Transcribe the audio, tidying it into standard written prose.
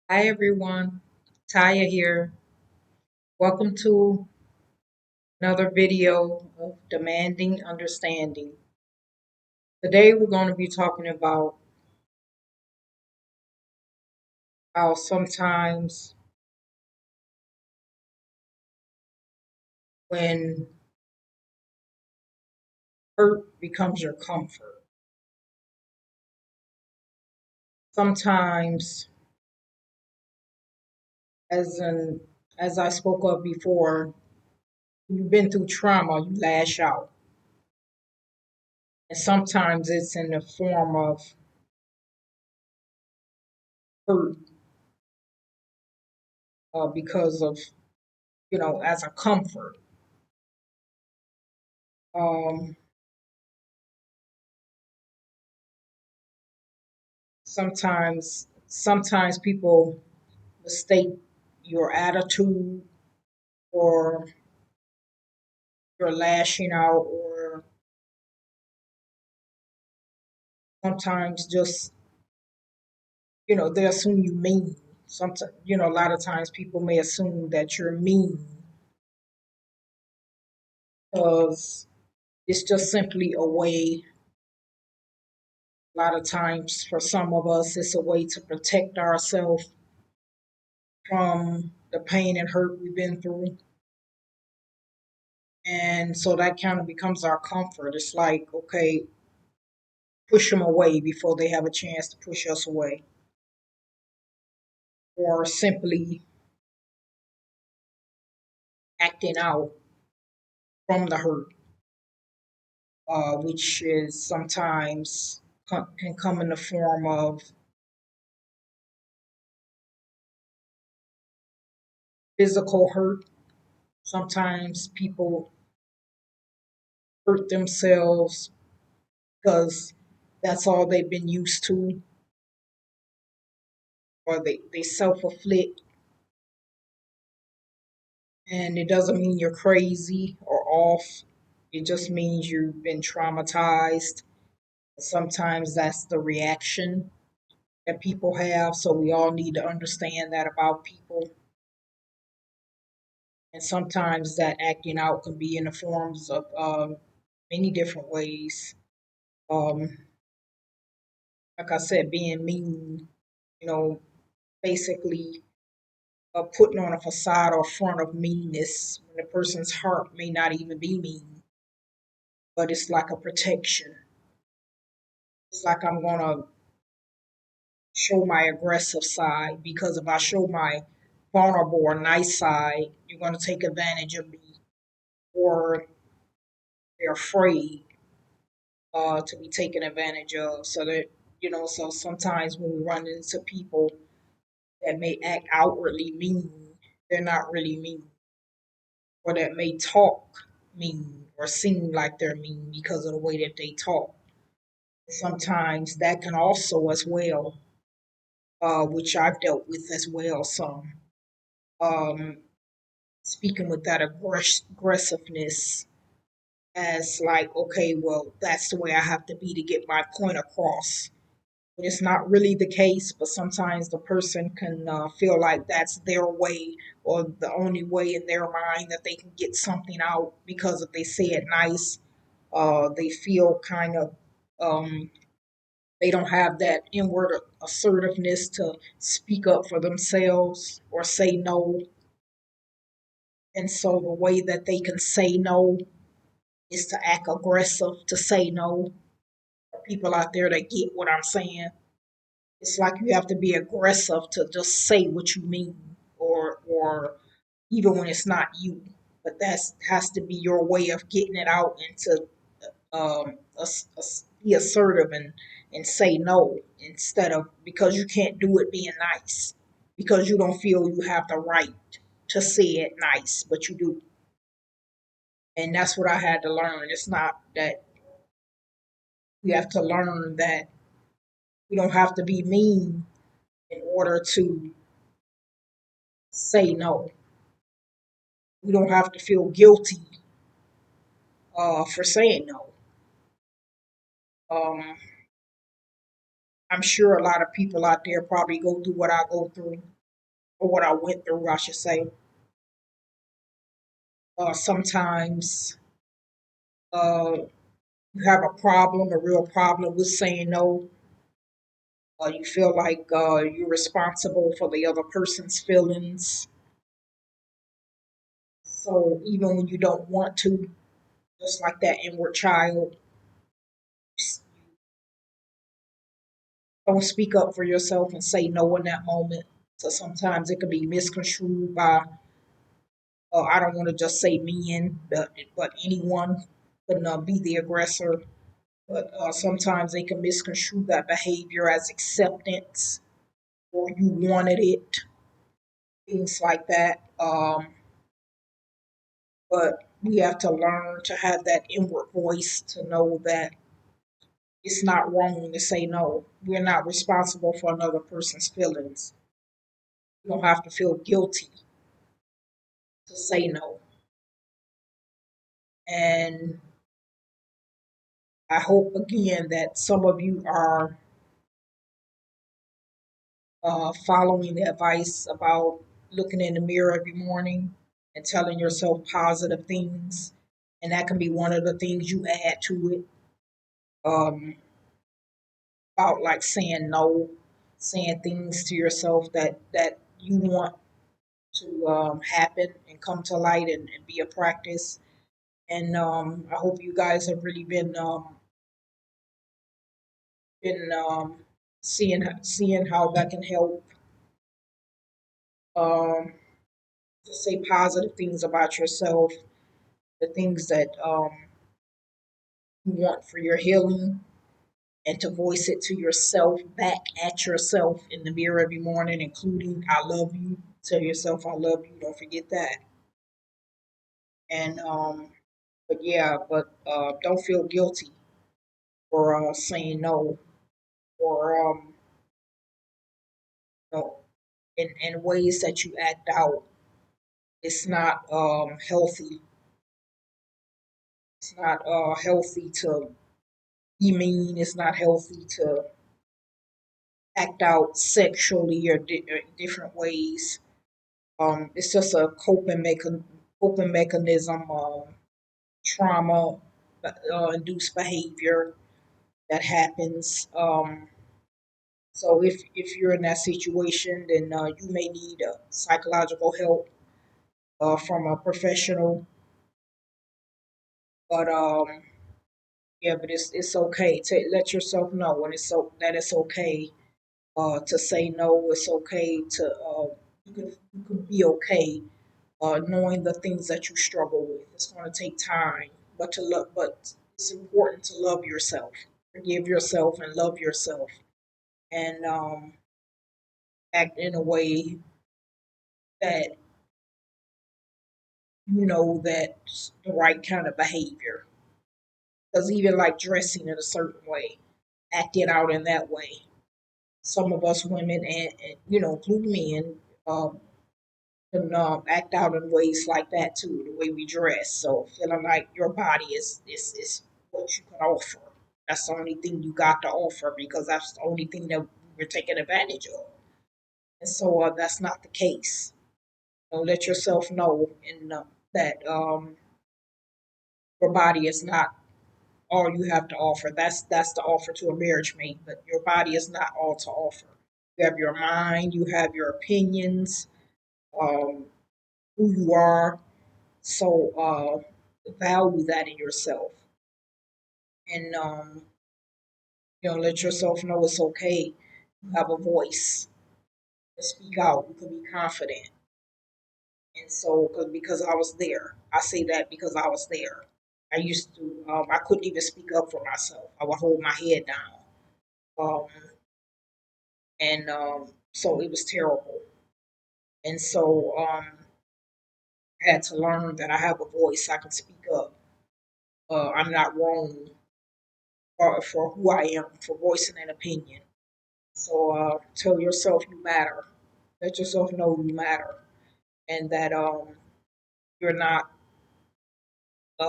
Hi everyone, Taya here. Welcome to another video of Demanding Understanding. Today we're going to be talking about how sometimes when hurt becomes your comfort, sometimes as in, as I spoke of before, you've been through trauma, you lash out. And sometimes it's in the form of hurt because of, as a comfort. Um, sometimes people mistake your attitude or your lashing out, or sometimes just, they assume you mean. Sometimes, a lot of times people may assume that you're mean because it's just simply a way. A lot of times, for some of us, it's a way to protect ourselves from the pain and hurt we've been through. And so that kind of becomes our comfort. It's like, okay, push them away before they have a chance to push us away, or simply acting out from the hurt, which is sometimes can come in the form of physical hurt. Sometimes people hurt themselves because that's all they've been used to, or they self afflict. And it doesn't mean you're crazy or off, it just means you've been traumatized. Sometimes that's the reaction that people have. So we all need to understand that about people. And sometimes that acting out can be in the forms of many different ways. Um, like I said, being mean, you know, basically putting on a facade or front of meanness when the person's heart may not even be mean, but it's like a protection. It's like I'm going to show my aggressive side, because if I show my vulnerable or nice side, you're going to take advantage of me, or they're afraid to be taken advantage of. So that, so sometimes when we run into people that may act outwardly mean, they're not really mean, or that may talk mean or seem like they're mean because of the way that they talk. Sometimes that can also, as well, which I've dealt with as well, some um, speaking with that aggressiveness as like, okay, well, that's the way I have to be to get my point across. It's not really the case, but sometimes the person can feel like that's their way, or the only way in their mind that they can get something out, because if they say it nice, they feel kind of they don't have that inward assertiveness to speak up for themselves or say no. And so the way that they can say no is to act aggressive to say no. People out there that get what I'm saying. It's like you have to be aggressive to just say what you mean, or even when it's not you. But that has to be your way of getting it out, and to be assertive and say no, instead of, because you can't do it being nice, because you don't feel you have the right to say it nice, but you do. And that's what I had to learn. It's not that we have to learn that we don't have to be mean in order to say no. We don't have to feel guilty for saying no. Um, I'm sure a lot of people out there probably go through what I go through. or what I went through, I should say. Sometimes uh, you have a problem, a real problem with saying no. You feel like you're responsible for the other person's feelings. So even when you don't want to, just like that inward child, don't speak up for yourself and say no in that moment. So sometimes it can be misconstrued by, I don't want to just say men, but anyone can be the aggressor. But sometimes they can misconstrue that behavior as acceptance or you wanted it, things like that. But we have to learn to have that inward voice to know that it's not wrong to say no. We're not responsible for another person's feelings. You don't have to feel guilty to say no. And I hope again that some of you are following the advice about looking in the mirror every morning and telling yourself positive things. And that can be one of the things you add to it. Um, about like saying no, saying things to yourself that you want to happen and come to light and be a practice. And I hope you guys have really been seeing how that can help. Um, to say positive things about yourself, the things that you want for your healing, and to voice it to yourself, back at yourself in the mirror every morning, including "I love you." Tell yourself "I love you." Don't forget that. And but yeah, but don't feel guilty for saying no or no in ways that you act out. It's not healthy. It's not healthy to be mean. It's not healthy to act out sexually or different ways. It's just a coping mechanism, trauma induced behavior that happens. So if you're in that situation, then you may need psychological help from a professional. But yeah, but it's okay to let yourself know when it's so that it's okay to say no. It's okay to you can be okay knowing the things that you struggle with. It's going to take time, but to love, but it's important to love yourself, forgive yourself, and love yourself, and act in a way that you know that's the right kind of behavior. Because even like dressing in a certain way, acting out in that way. Some of us women, and including men, um, can act out in ways like that too, the way we dress. So feeling like your body is what you can offer. That's the only thing you got to offer because that's the only thing that we're taking advantage of. And so that's not the case. Let yourself know that your body is not all you have to offer. That's the offer to a marriage mate, but your body is not all to offer. You have your mind, you have your opinions, um, who you are. So value that in yourself, and let yourself know it's okay. You have a voice to speak out. You can be confident, and so because I was there, I say that because I was there. I used to. I couldn't even speak up for myself. I would hold my head down. Um, and so it was terrible. And so I had to learn that I have a voice. I can speak up. I'm not wrong for who I am, for voicing an opinion. So tell yourself you matter. Let yourself know you matter, and that you're not.